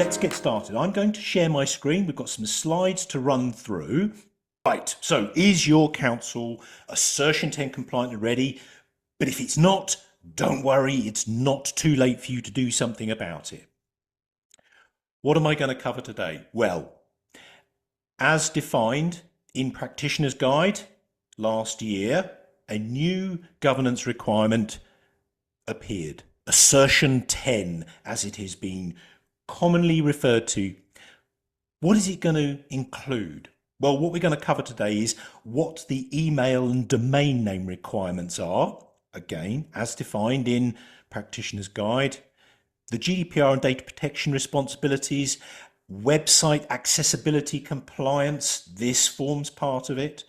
let's get started. I'm going to share my screen. We've got some slides to run through. Right, so is your council Assertion 10 compliant and ready? But if it's not, don't worry, it's not too late for you to do something about it. What am I going to cover today? Well, as defined in Practitioner's Guide last year, a new governance requirement appeared. Assertion 10, as it has been commonly referred to. What is it going to include? Well, what we're going to cover today is what the email and domain name requirements are, again, as defined in Practitioner's Guide, the GDPR and data protection responsibilities, website accessibility compliance, this forms part of it,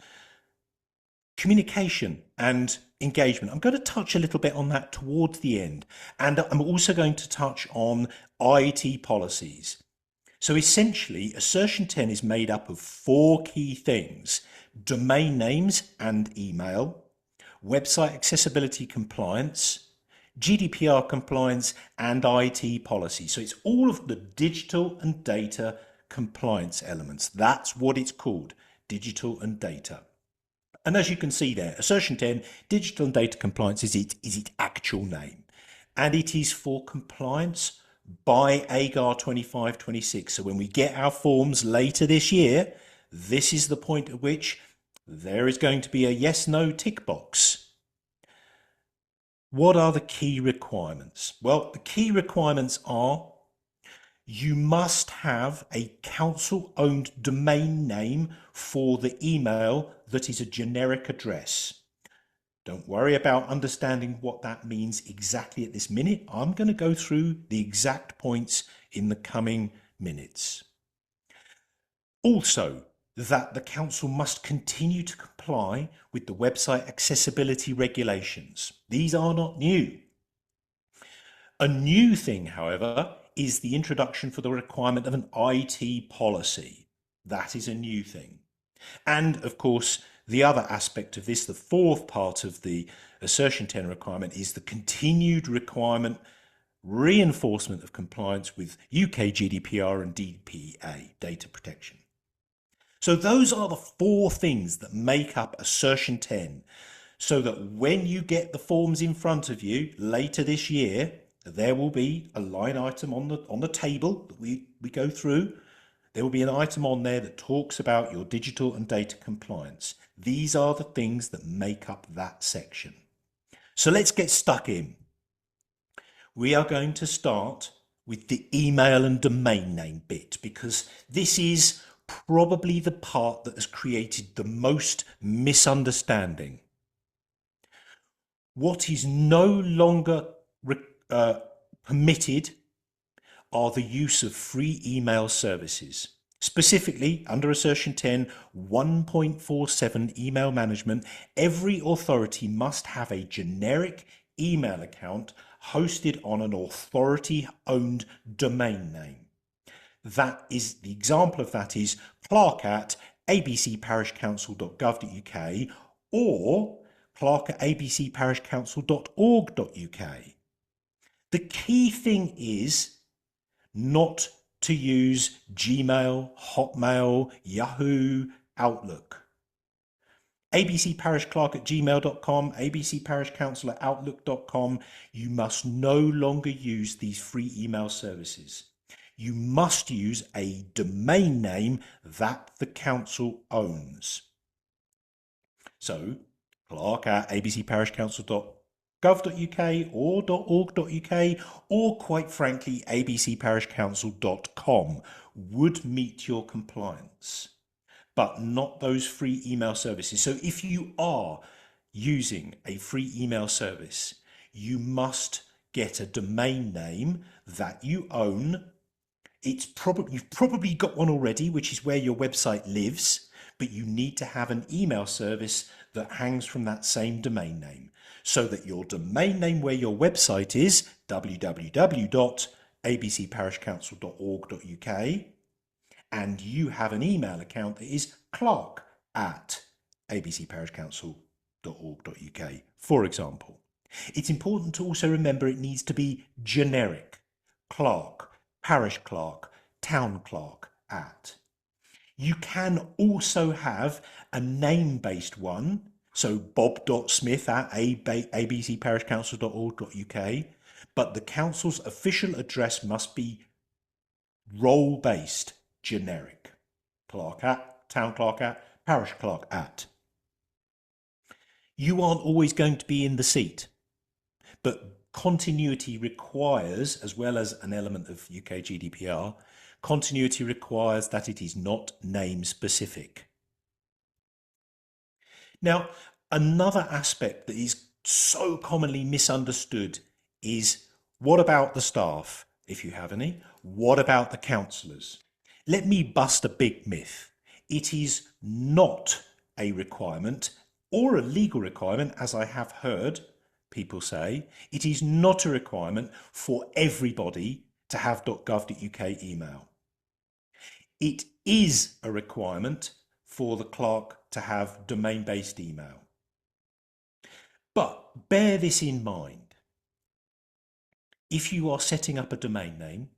communication and engagement. I'm going to touch a little bit on that towards the end, and I'm also going to touch on IT policies. So essentially, Assertion 10 is made up of 4 key things: domain names and email, website accessibility compliance, GDPR compliance, and IT policy. So it's all of the digital and data compliance elements. That's what it's called, digital and data. And as you can see there, Assertion 10, digital and data compliance is its actual name. And it is for compliance by AGAR 2526. So when we get our forms later this year, this is the point at which there is going to be a yes, no tick box. What are the key requirements? Well, the key requirements are you must have a council-owned domain name for the email that is a generic address. Don't worry about understanding what that means exactly at this minute. I'm going to go through the exact points in the coming minutes. Also, that the council must continue to comply with the website accessibility regulations. These are not new. A new thing, however, is the introduction for the requirement of an IT policy. That is a new thing. And of course, the other aspect of this, the fourth part of the Assertion 10 requirement, is the continued requirement, reinforcement of compliance with UK GDPR and DPA, data protection. So those are the 4 things that make up Assertion 10, so that when you get the forms in front of you later this year, there will be a line item on the table that we go through. There will be an item on there that talks about your digital and data compliance. These are the things that make up that section. So let's get stuck in. We are going to start with the email and domain name bit, because this is probably the part that has created the most misunderstanding. What is no longer permitted are the use of free email services. Specifically, under Assertion 10 1.47 email management, every authority must have a generic email account hosted on an authority-owned domain name. That is, the example of that is clerk@abcparishcouncil.gov.uk or clerk@abcparishcouncil.org.uk. The key thing is not to use Gmail, Hotmail, Yahoo, Outlook. abcparishclerk@gmail.com, abcparishcouncil@outlook.com. You must no longer use these free email services. You must use a domain name that the council owns. So, clerk@abcparishcouncil.gov.uk or .org.uk, or quite frankly abcparishcouncil.com would meet your compliance, but not those free email services. So if you are using a free email service, you must get a domain name that you own. You've probably got one already, which is where your website lives, but you need to have an email service that hangs from that same domain name, so that your domain name where your website is, www.abcparishcouncil.org.uk, and you have an email account that is clerk@abcparishcouncil.org.uk, for example. It's important to also remember it needs to be generic. Clerk, parish clerk, townclerk@. You can also have a name-based one, so bob.smith@abcparishcouncil.org.uk, but the council's official address must be role-based, generic. Clerk@, townclerk@, parishclerk@. You aren't always going to be in the seat, but continuity requires, as well as an element of UK GDPR, continuity requires that it is not name specific. Now, another aspect that is so commonly misunderstood is, what about the staff, if you have any? What about the councillors? Let me bust a big myth. It is not a requirement or a legal requirement, as I have heard people say. It is not a requirement for everybody to have .gov.uk email. It is a requirement for the clerk to have domain-based email. But bear this in mind. If you are setting up a domain name,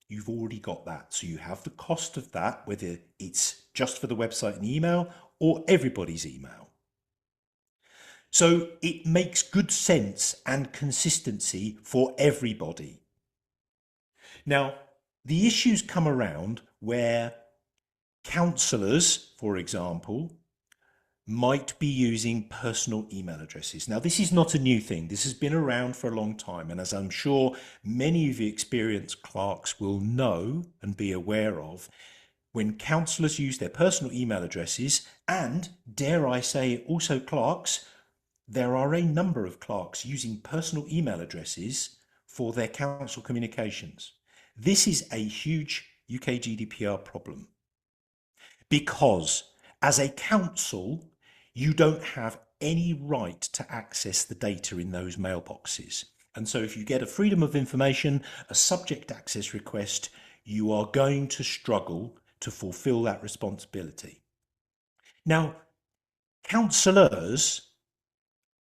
you've already got that. So you have the cost of that, whether it's just for the website and email or everybody's email. So it makes good sense and consistency for everybody. Now, the issues come around where councillors, for example, might be using personal email addresses. Now, this is not a new thing. This has been around for a long time. And as I'm sure many of the experienced clerks will know and be aware of, when councillors use their personal email addresses, and dare I say also clerks, there are a number of clerks using personal email addresses for their council communications. This is a huge UK GDPR problem because as a council, you don't have any right to access the data in those mailboxes. And so if you get a freedom of information, a subject access request, you are going to struggle to fulfill that responsibility. Now, councillors,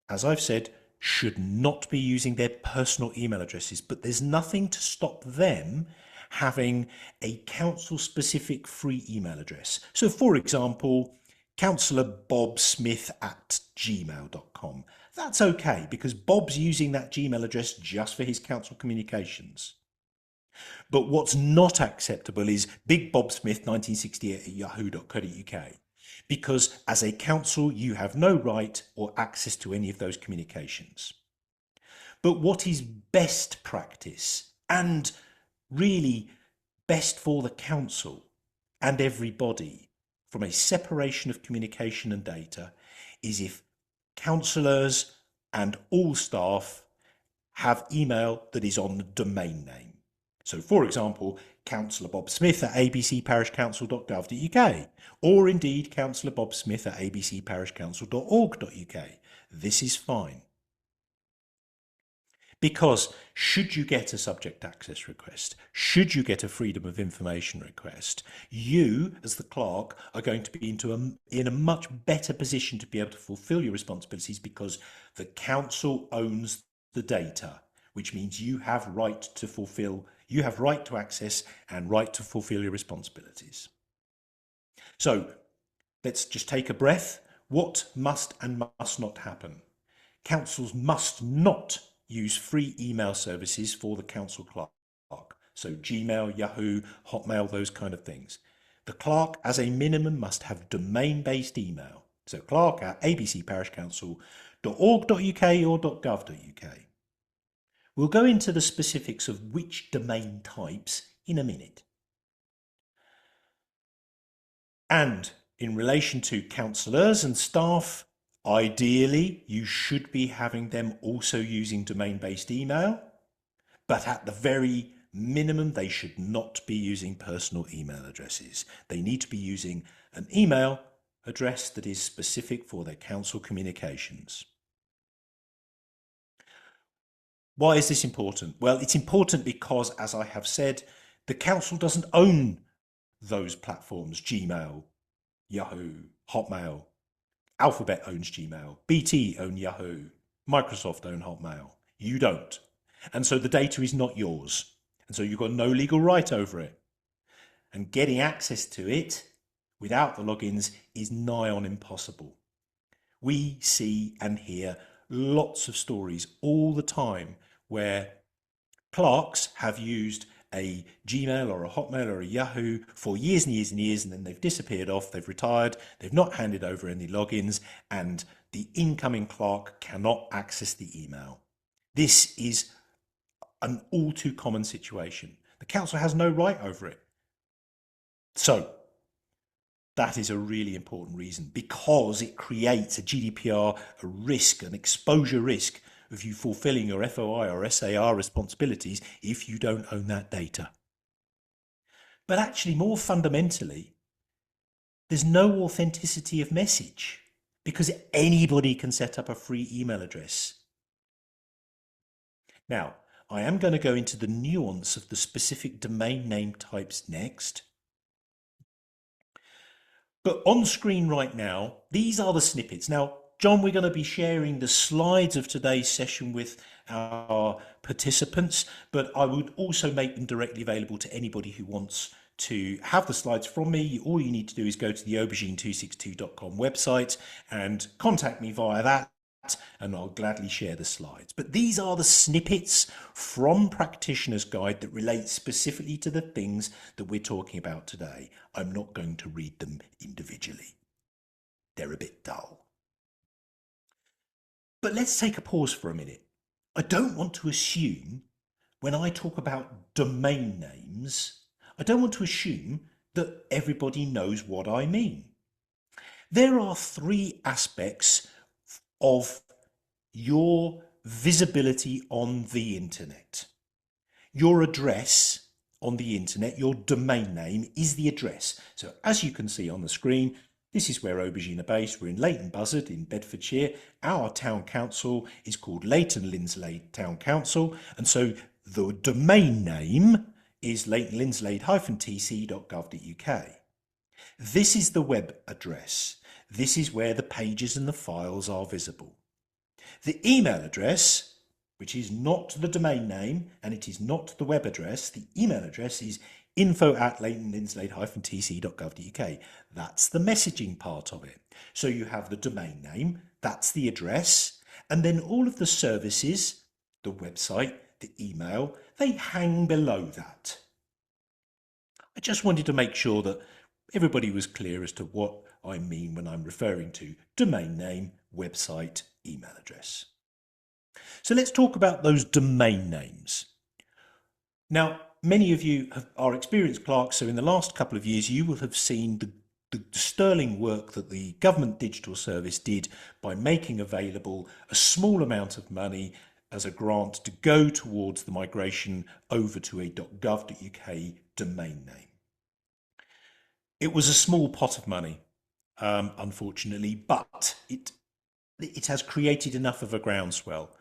as I've said, should not be using their personal email addresses, but there's nothing to stop them having a council-specific free email address. So, for example, councillorBobSmith@gmail.com. That's okay, because Bob's using that Gmail address just for his council communications. But what's not acceptable is bigbobsmith1968@yahoo.co.uk. Because as a council, you have no right or access to any of those communications. But what is best practice and really best for the council and everybody from a separation of communication and data is if councillors and all staff have email that is on the domain name. So, for example, councillorBobSmith@abcparishcouncil.gov.uk, or indeed councillorBobSmith@abcparishcouncil.org.uk. This is fine. Because should you get a subject access request, should you get a freedom of information request, you as the clerk are going to be in a much better position to be able to fulfill your responsibilities because the council owns the data, which means you have right to access and right to fulfill your responsibilities. So let's just take a breath. What must and must not happen? Councils must not use free email services for the council clerk. So Gmail, Yahoo, Hotmail, those kind of things. The clerk, as a minimum, must have domain-based email. So clerk@abcparishcouncil.org.uk or .gov.uk. We'll go into the specifics of which domain types in a minute. And in relation to councillors and staff, ideally, you should be having them also using domain-based email, but at the very minimum, they should not be using personal email addresses. They need to be using an email address that is specific for their council communications. Why is this important? Well, it's important because, as I have said, the council doesn't own those platforms. Gmail, Yahoo, Hotmail. Alphabet owns Gmail. BT own Yahoo. Microsoft own Hotmail. You don't. And so the data is not yours. And so you've got no legal right over it. and getting access to it without the logins is nigh on impossible. We see and hear lots of stories all the time where clerks have used a Gmail or a Hotmail or a Yahoo for years and years and years, and then they've disappeared off, they've retired, they've not handed over any logins, and the incoming clerk cannot access the email. This is an all too common situation. The council has no right over it. So that is a really important reason, because it creates a GDPR, a risk, an exposure risk of you fulfilling your FOI or SAR responsibilities if you don't own that data. But actually, more fundamentally, there's no authenticity of message because anybody can set up a free email address. Now, I am going to go into the nuance of the specific domain name types next. But on screen right now, these are the snippets. Now, John, we're going to be sharing the slides of today's session with our participants, but I would also make them directly available to anybody who wants to have the slides from me. All you need to do is go to the aubergine262.com website and contact me via that, and I'll gladly share the slides. But these are the snippets from Practitioner's Guide that relate specifically to the things that we're talking about today. I'm not going to read them individually. They're a bit dull. But let's take a pause for a minute. I don't want to assume when I talk about domain names, I don't want to assume that everybody knows what I mean. There are three aspects of your visibility on the internet. Your address on the internet, your domain name, is the address. So as you can see on the screen, this is where Aubergine are based. We're in Leighton Buzzard in Bedfordshire. Our town council is called Leighton Linslade Town Council, and so the domain name is leightonlinslade-tc.gov.uk. This is the web address. This is where the pages and the files are visible. The email address, which is not the domain name and it is not the web address, the email address is info@leightonlinslade-tc.gov.uk. That's the messaging part of it. So you have the domain name, that's the address, and then all of the services, the website, the email, they hang below that. I just wanted to make sure that everybody was clear as to what I mean when I'm referring to domain name, website, email address. So let's talk about those domain names. Now, many of you are experienced clerks, so in the last couple of years you will have seen the sterling work that the Government Digital Service did by making available a small amount of money as a grant to go towards the migration over to a .gov.uk domain name. It was a small pot of money, unfortunately, but it has created enough of a groundswell.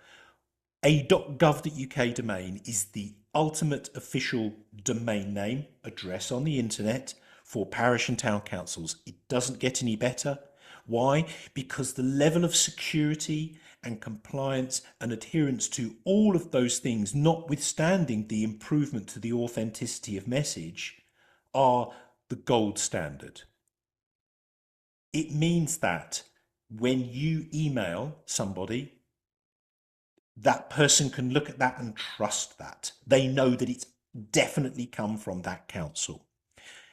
A .gov.uk domain is the ultimate official domain name address on the internet for parish and town councils. It doesn't get any better. Why? Because the level of security and compliance and adherence to all of those things, notwithstanding the improvement to the authenticity of message, are the gold standard. It means that when you email somebody, that person can look at that and trust that. They know that it's definitely come from that council,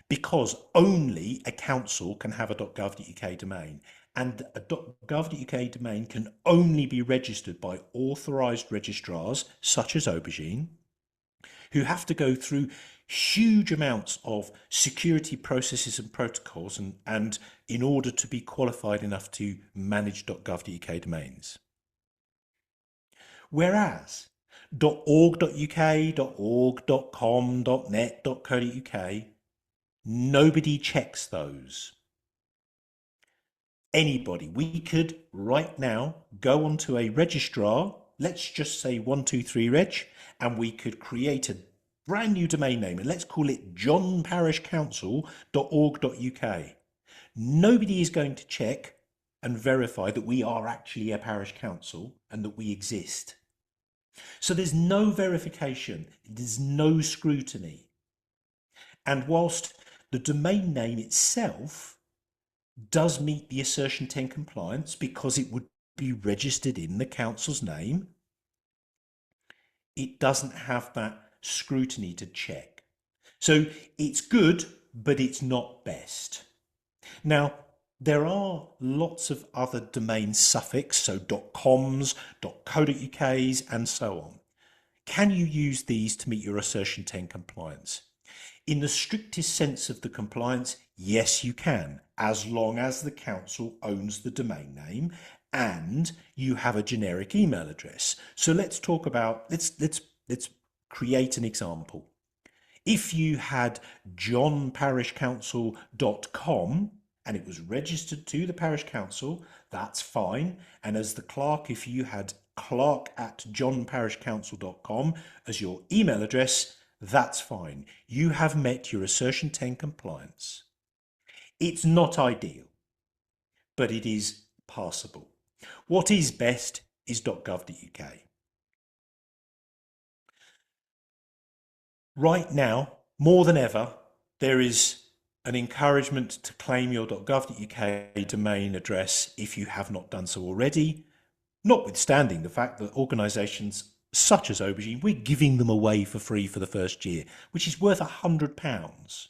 because only a council can have a .gov.uk domain, and a .gov.uk domain can only be registered by authorised registrars such as Aubergine, who have to go through huge amounts of security processes and protocols and in order to be qualified enough to manage .gov.uk domains. Whereas .org.uk, .org.com, .net, .co.uk, nobody checks those. Anybody, we could right now go onto a registrar, let's just say 123reg, and we could create a brand new domain name, and let's call it johnparishcouncil.org.uk. Nobody is going to check and verify that we are actually a parish council and that we exist. So there's no verification, there's no scrutiny. And whilst The domain name itself does meet the Assertion 10 compliance because it would be registered in the council's name. It doesn't have that scrutiny to check. So it's good, but it's not best. Now, there are lots of other domain suffix, so .coms, .co.uk's, and so on. Can you use these to meet your Assertion 10 compliance? In the strictest sense of the compliance, yes, you can, as long as the council owns the domain name and you have a generic email address. So let's talk about, let's create an example. If you had johnparishcouncil.com and it was registered to the parish council, that's fine. And as the clerk, if you had clerk@johnparishcouncil.com as your email address, that's fine. You have met your Assertion 10 compliance. It's not ideal, but it is passable. What is best is .gov.uk. Right now, more than ever, there is an encouragement to claim your .gov.uk domain address if you have not done so already, notwithstanding the fact that organisations such as Aubergine, we're giving them away for free for the first year, which is worth £100.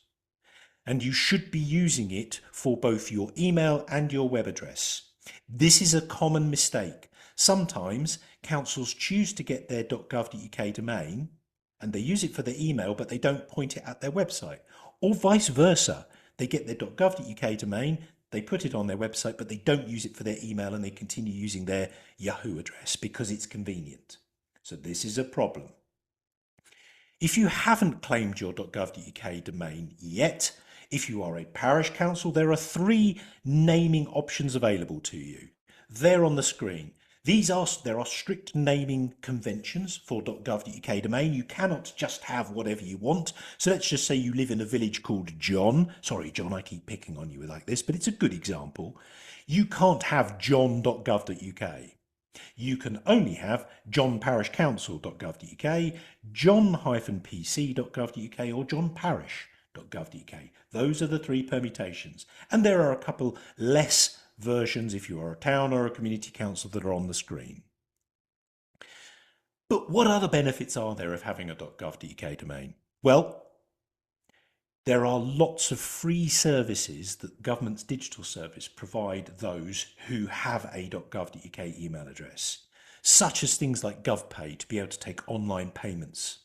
And you should be using it for both your email and your web address. This is a common mistake. Sometimes councils choose to get their .gov.uk domain and they use it for their email, but they don't point it at their website. Or vice versa. They get their .gov.uk domain, they put it on their website, but they don't use it for their email and they continue using their Yahoo address because it's convenient. So this is a problem. If you haven't claimed your .gov.uk domain yet, if you are a parish council, there are 3 naming options available to you. They're on the screen. There are strict naming conventions for .gov.uk domain. You cannot just have whatever you want. So let's just say you live in a village called John. Sorry, John, I keep picking on you like this, but it's a good example. You can't have john.gov.uk. You can only have johnparishcouncil.gov.uk, john-pc.gov.uk, or johnparish.gov.uk. Those are the 3 permutations. And there are a couple less versions if you are a town or a community council that are on the screen. But what other benefits are there of having a .gov.uk domain? Well, there are lots of free services that government's digital service provide those who have a .gov.uk email address, such as things like GovPay to be able to take online payments,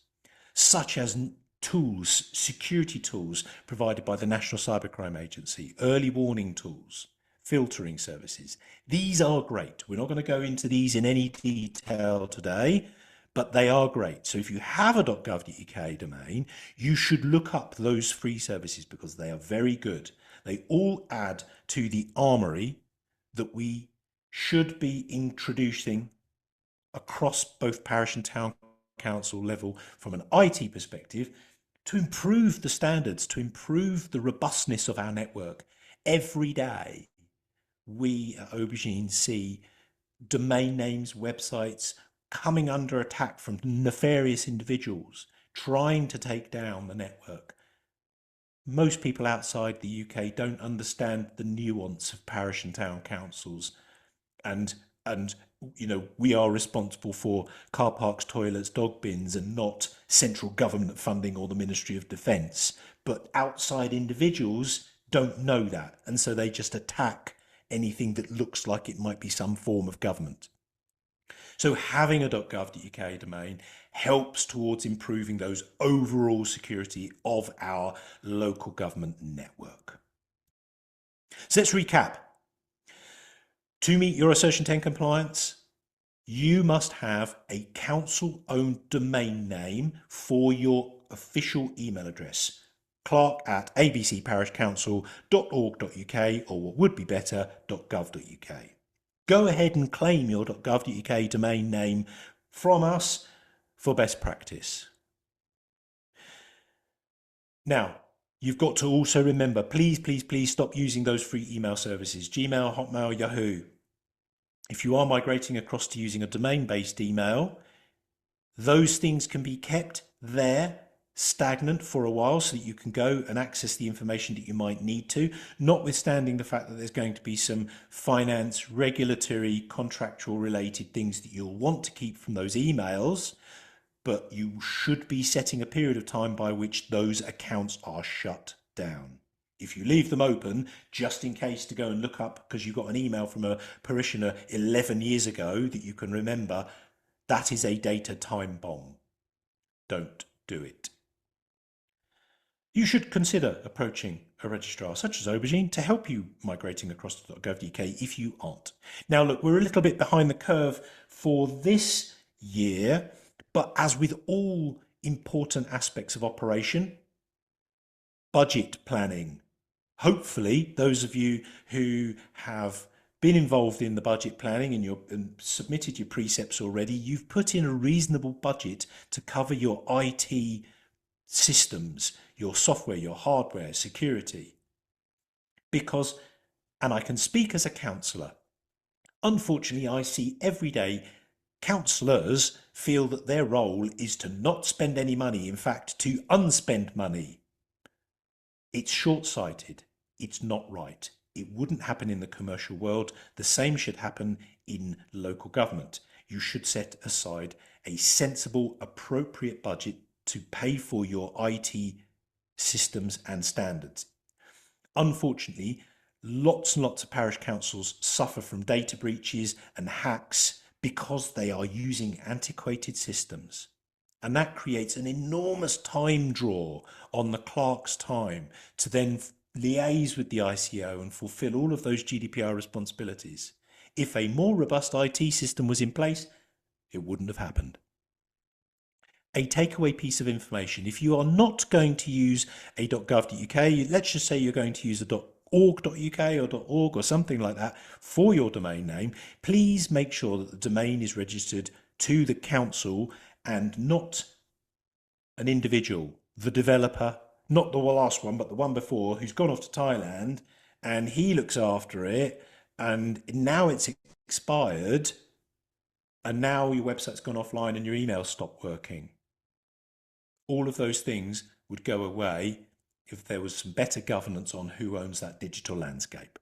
such as tools, security tools provided by the National Cybercrime Agency, early warning tools, filtering services. These are great. We're not going to go into these in any detail today, but they are great. So if you have a .gov.uk domain, you should look up those free services because they are very good. They all add to the armoury that we should be introducing across both parish and town council level from an IT perspective to improve the standards, to improve the robustness of our network. Every day we at Aubergine see domain names, websites coming under attack from nefarious individuals trying to take down the network. Most people outside the UK don't understand the nuance of parish and town councils, and you know, we are responsible for car parks, toilets, dog bins, and not central government funding or the Ministry of Defence. But outside individuals don't know that, and so they just attack anything that looks like it might be some form of government. So having a .gov.uk domain helps towards improving those overall security of our local government network. So let's recap. To meet your Assertion 10 compliance, you must have a council-owned domain name for your official email address, clerk@abcparishcouncil.org.uk, or what would be better, .gov.uk. Go ahead and claim your .gov.uk domain name from us for best practice. Now, you've got to also remember, please stop using those free email services, Gmail, Hotmail, Yahoo. If you are migrating across to using a domain-based email, those things can be kept there stagnant for a while so that you can go and access the information that you might need to, notwithstanding the fact that there's going to be some finance, regulatory, contractual related things that you'll want to keep from those emails, but you should be setting a period of time by which those accounts are shut down. If you leave them open just in case to go and look up because you got an email from a parishioner 11 years ago that you can remember, that is a data time bomb. Don't do it. You should consider approaching a registrar such as Aubergine to help you migrating across to .gov.uk if you aren't. Now look, we're a little bit behind the curve for this year, but as with all important aspects of operation, budget planning. Hopefully, those of you who have been involved in the budget planning and submitted your precepts already, you've put in a reasonable budget to cover your IT systems, your software, your hardware, security. Because, and I can speak as a councillor, unfortunately I see every day councillors feel that their role is to not spend any money, in fact to unspend money. It's short-sighted, it's not right. It wouldn't happen in the commercial world. The same should happen in local government. You should set aside a sensible, appropriate budget to pay for your IT systems and standards. Unfortunately, lots and lots of parish councils suffer from data breaches and hacks because they are using antiquated systems. And that creates an enormous time draw on the clerk's time to then liaise with the ICO and fulfill all of those GDPR responsibilities. If a more robust IT system was in place, it wouldn't have happened. A takeaway piece of information: if you are not going to use a .gov.uk, let's just say you're going to use a .org.uk or .org or something like that for your domain name, please make sure that the domain is registered to the council and not an individual, the developer, not the last one, but the one before, who's gone off to Thailand and he looks after it and now it's expired and now your website's gone offline and your emails stopped working. All of those things would go away if there was some better governance on who owns that digital landscape.